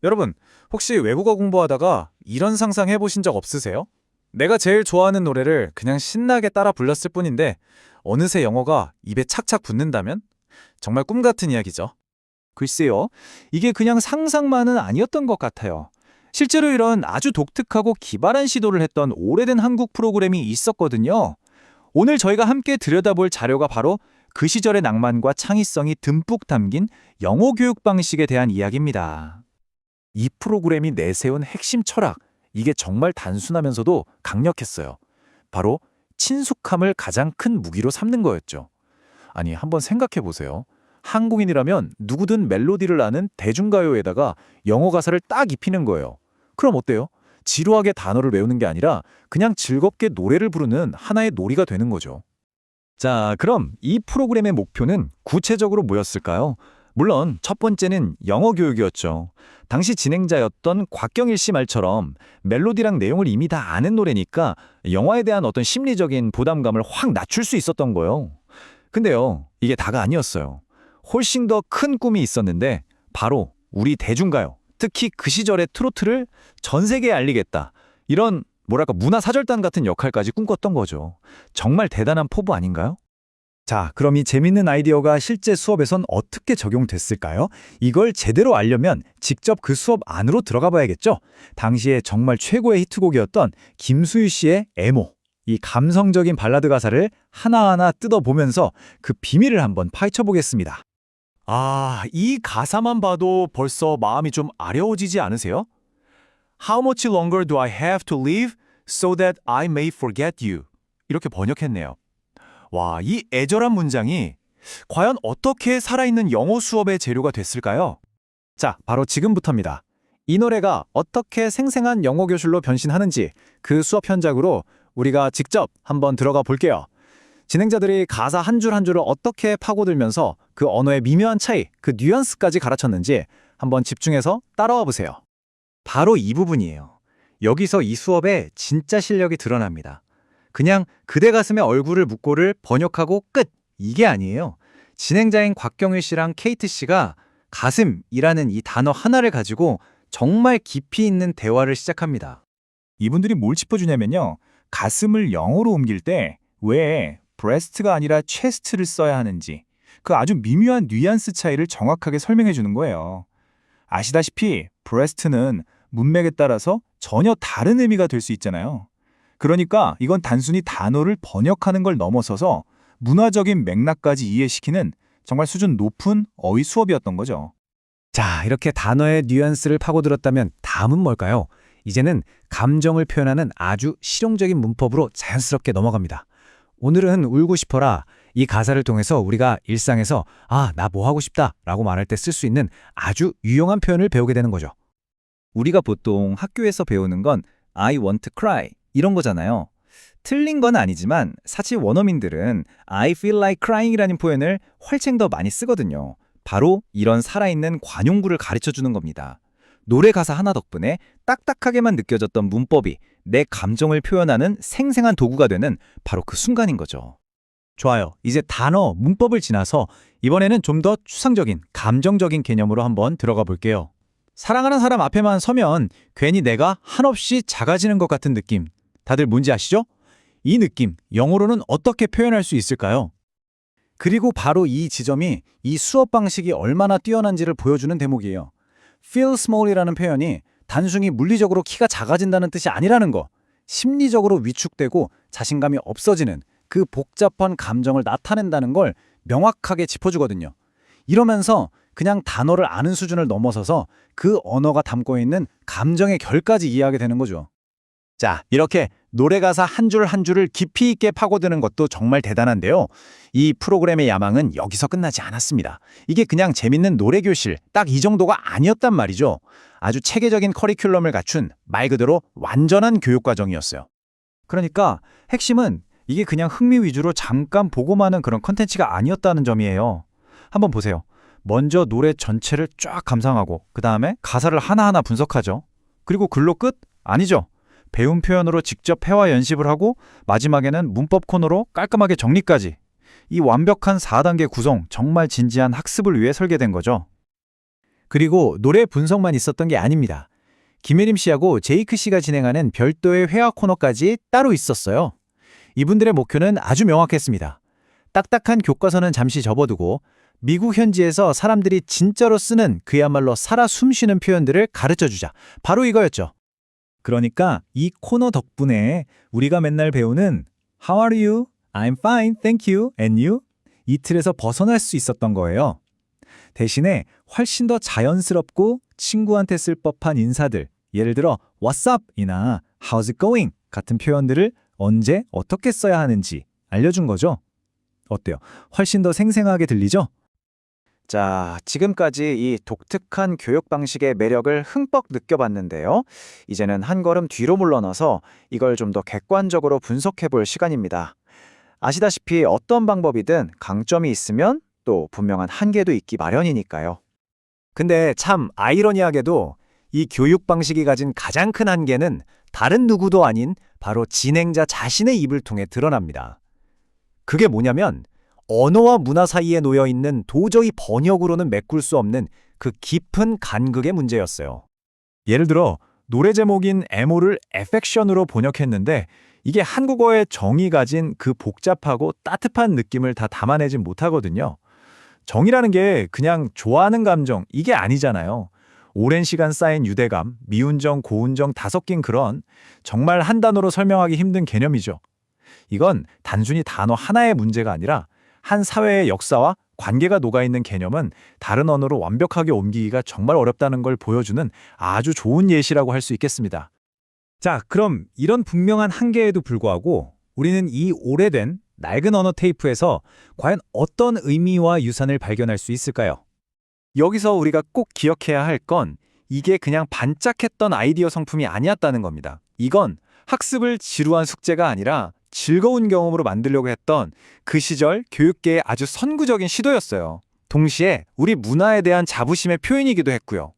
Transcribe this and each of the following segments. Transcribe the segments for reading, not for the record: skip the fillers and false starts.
여러분, 혹시 외국어 공부하다가 이런 상상 해보신 적 없으세요? 내가 제일 좋아하는 노래를 그냥 신나게 따라 불렀을 뿐인데 어느새 영어가 입에 착착 붙는다면? 정말 꿈 같은 이야기죠. 글쎄요, 이게 그냥 상상만은 아니었던 것 같아요. 실제로 이런 아주 독특하고 기발한 시도를 했던 오래된 한국 프로그램이 있었거든요. 오늘 저희가 함께 들여다볼 자료가 바로 그 시절의 낭만과 창의성이 듬뿍 담긴 영어 교육 방식에 대한 이야기입니다. 이 프로그램이 내세운 핵심 철학, 이게 정말 단순하면서도 강력했어요. 바로 친숙함을 가장 큰 무기로 삼는 거였죠. 아니, 한번 생각해 보세요. 한국인이라면 누구든 멜로디를 아는 대중가요에다가 영어 가사를 딱 입히는 거예요. 그럼 어때요? 지루하게 단어를 외우는 게 아니라 그냥 즐겁게 노래를 부르는 하나의 놀이가 되는 거죠. 자, 그럼 이 프로그램의 목표는 구체적으로 뭐였을까요? 물론 첫 번째는 영어 교육이었죠. 당시 진행자였던 곽경일 씨 말처럼 멜로디랑 내용을 이미 다 아는 노래니까 영화에 대한 어떤 심리적인 부담감을 확 낮출 수 있었던 거예요. 근데요, 이게 다가 아니었어요. 훨씬 더 큰 꿈이 있었는데 바로 우리 대중가요, 특히 그 시절의 트로트를 전 세계에 알리겠다. 이런 뭐랄까 문화사절단 같은 역할까지 꿈꿨던 거죠. 정말 대단한 포부 아닌가요? 자, 그럼 이 재밌는 아이디어가 실제 수업에선 어떻게 적용됐을까요? 이걸 제대로 알려면 직접 그 수업 안으로 들어가 봐야겠죠? 당시에 정말 최고의 히트곡이었던 김수희 씨의 애모. 이 감성적인 발라드 가사를 하나하나 뜯어보면서 그 비밀을 한번 파헤쳐 보겠습니다. 아, 이 가사만 봐도 벌써 마음이 좀 아려워지지 않으세요? How much longer do I have to live so that I may forget you? 이렇게 번역했네요. 와, 이 애절한 문장이 과연 어떻게 살아있는 영어 수업의 재료가 됐을까요? 자, 바로 지금부터입니다. 이 노래가 어떻게 생생한 영어 교실로 변신하는지 그 수업 현장으로 우리가 직접 한번 들어가 볼게요. 진행자들이 가사 한 줄 한 줄을 어떻게 파고들면서 그 언어의 미묘한 차이, 그 뉘앙스까지 가르쳤는지 한번 집중해서 따라와 보세요. 바로 이 부분이에요. 여기서 이 수업의 진짜 실력이 드러납니다. 그냥 그대 가슴에 얼굴을 묻고를 번역하고 끝! 이게 아니에요. 진행자인 곽경일 씨랑 케이트 씨가 가슴이라는 이 단어 하나를 가지고 정말 깊이 있는 대화를 시작합니다. 이분들이 뭘 짚어주냐면요. 가슴을 영어로 옮길 때 왜 breast가 아니라 chest를 써야 하는지 그 아주 미묘한 뉘앙스 차이를 정확하게 설명해 주는 거예요. 아시다시피 breast는 문맥에 따라서 전혀 다른 의미가 될 수 있잖아요. 그러니까 이건 단순히 단어를 번역하는 걸 넘어서서 문화적인 맥락까지 이해시키는 정말 수준 높은 어휘 수업이었던 거죠. 자, 이렇게 단어의 뉘앙스를 파고들었다면 다음은 뭘까요? 이제는 감정을 표현하는 아주 실용적인 문법으로 자연스럽게 넘어갑니다. 오늘은 울고 싶어라. 이 가사를 통해서 우리가 일상에서 아, 나 뭐 하고 싶다 라고 말할 때 쓸 수 있는 아주 유용한 표현을 배우게 되는 거죠. 우리가 보통 학교에서 배우는 건 I want to cry 이런 거잖아요. 틀린 건 아니지만 사실 원어민들은 I feel like crying이라는 표현을 훨씬 더 많이 쓰거든요. 바로 이런 살아있는 관용구를 가르쳐주는 겁니다. 노래 가사 하나 덕분에 딱딱하게만 느껴졌던 문법이 내 감정을 표현하는 생생한 도구가 되는 바로 그 순간인 거죠. 좋아요. 이제 단어, 문법을 지나서 이번에는 좀 더 추상적인, 감정적인 개념으로 한번 들어가 볼게요. 사랑하는 사람 앞에만 서면 괜히 내가 한없이 작아지는 것 같은 느낌. 다들 뭔지 아시죠? 이 느낌, 영어로는 어떻게 표현할 수 있을까요? 그리고 바로 이 지점이 이 수업 방식이 얼마나 뛰어난지를 보여주는 대목이에요. feel small이라는 표현이 단순히 물리적으로 키가 작아진다는 뜻이 아니라는 거, 심리적으로 위축되고 자신감이 없어지는 그 복잡한 감정을 나타낸다는 걸 명확하게 짚어주거든요. 이러면서 그냥 단어를 아는 수준을 넘어서서 그 언어가 담고 있는 감정의 결까지 이해하게 되는 거죠. 자, 이렇게 노래 가사 한 줄 한 줄을 깊이 있게 파고드는 것도 정말 대단한데요. 이 프로그램의 야망은 여기서 끝나지 않았습니다. 이게 그냥 재밌는 노래 교실, 딱 이 정도가 아니었단 말이죠. 아주 체계적인 커리큘럼을 갖춘 말 그대로 완전한 교육 과정이었어요. 그러니까 핵심은 이게 그냥 흥미 위주로 잠깐 보고마는 그런 컨텐츠가 아니었다는 점이에요. 한번 보세요. 먼저 노래 전체를 쫙 감상하고 그 다음에 가사를 하나하나 분석하죠. 그리고 글로 끝? 아니죠. 배운 표현으로 직접 회화 연습을 하고 마지막에는 문법 코너로 깔끔하게 정리까지. 이 완벽한 4단계 구성, 정말 진지한 학습을 위해 설계된 거죠. 그리고 노래 분석만 있었던 게 아닙니다. 김혜림 씨하고 제이크 씨가 진행하는 별도의 회화 코너까지 따로 있었어요. 이분들의 목표는 아주 명확했습니다. 딱딱한 교과서는 잠시 접어두고 미국 현지에서 사람들이 진짜로 쓰는 그야말로 살아 숨쉬는 표현들을 가르쳐주자. 바로 이거였죠. 그러니까 이 코너 덕분에 우리가 맨날 배우는 How are you? I'm fine, thank you. And you? 이 틀에서 벗어날 수 있었던 거예요. 대신에 훨씬 더 자연스럽고 친구한테 쓸 법한 인사들, 예를 들어 What's up? 이나 How's it going? 같은 표현들을 언제 어떻게 써야 하는지 알려준 거죠. 어때요? 훨씬 더 생생하게 들리죠? 자, 지금까지 이 독특한 교육 방식의 매력을 흠뻑 느껴봤는데요. 이제는 한 걸음 뒤로 물러나서 이걸 좀 더 객관적으로 분석해 볼 시간입니다. 아시다시피 어떤 방법이든 강점이 있으면 또 분명한 한계도 있기 마련이니까요. 근데 참 아이러니하게도 이 교육 방식이 가진 가장 큰 한계는 다른 누구도 아닌 바로 진행자 자신의 입을 통해 드러납니다. 그게 뭐냐면 언어와 문화 사이에 놓여 있는 도저히 번역으로는 메꿀 수 없는 그 깊은 간극의 문제였어요. 예를 들어 노래 제목인 에모를 에펙션으로 번역했는데 이게 한국어의 정이 가진 그 복잡하고 따뜻한 느낌을 다 담아내진 못하거든요. 정이라는 게 그냥 좋아하는 감정 이게 아니잖아요. 오랜 시간 쌓인 유대감, 미운 정, 고운 정 다 섞인 그런 정말 한 단어로 설명하기 힘든 개념이죠. 이건 단순히 단어 하나의 문제가 아니라 한 사회의 역사와 관계가 녹아있는 개념은 다른 언어로 완벽하게 옮기기가 정말 어렵다는 걸 보여주는 아주 좋은 예시라고 할 수 있겠습니다. 자, 그럼 이런 분명한 한계에도 불구하고 우리는 이 오래된 낡은 언어 테이프에서 과연 어떤 의미와 유산을 발견할 수 있을까요? 여기서 우리가 꼭 기억해야 할 건 이게 그냥 반짝했던 아이디어 성품이 아니었다는 겁니다. 이건 학습을 지루한 숙제가 아니라 즐거운 경험으로 만들려고 했던 그 시절 교육계의 아주 선구적인 시도였어요. 동시에 우리 문화에 대한 자부심의 표현이기도 했고요.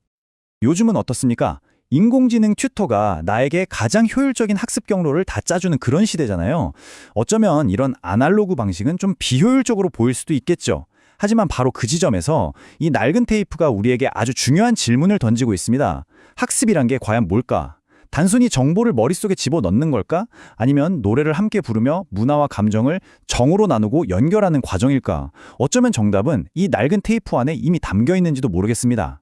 요즘은 어떻습니까? 인공지능 튜터가 나에게 가장 효율적인 학습 경로를 다 짜주는 그런 시대잖아요. 어쩌면 이런 아날로그 방식은 좀 비효율적으로 보일 수도 있겠죠. 하지만 바로 그 지점에서 이 낡은 테이프가 우리에게 아주 중요한 질문을 던지고 있습니다. 학습이란 게 과연 뭘까? 단순히 정보를 머릿속에 집어넣는 걸까? 아니면 노래를 함께 부르며 문화와 감정을 정으로 나누고 연결하는 과정일까? 어쩌면 정답은 이 낡은 테이프 안에 이미 담겨 있는지도 모르겠습니다.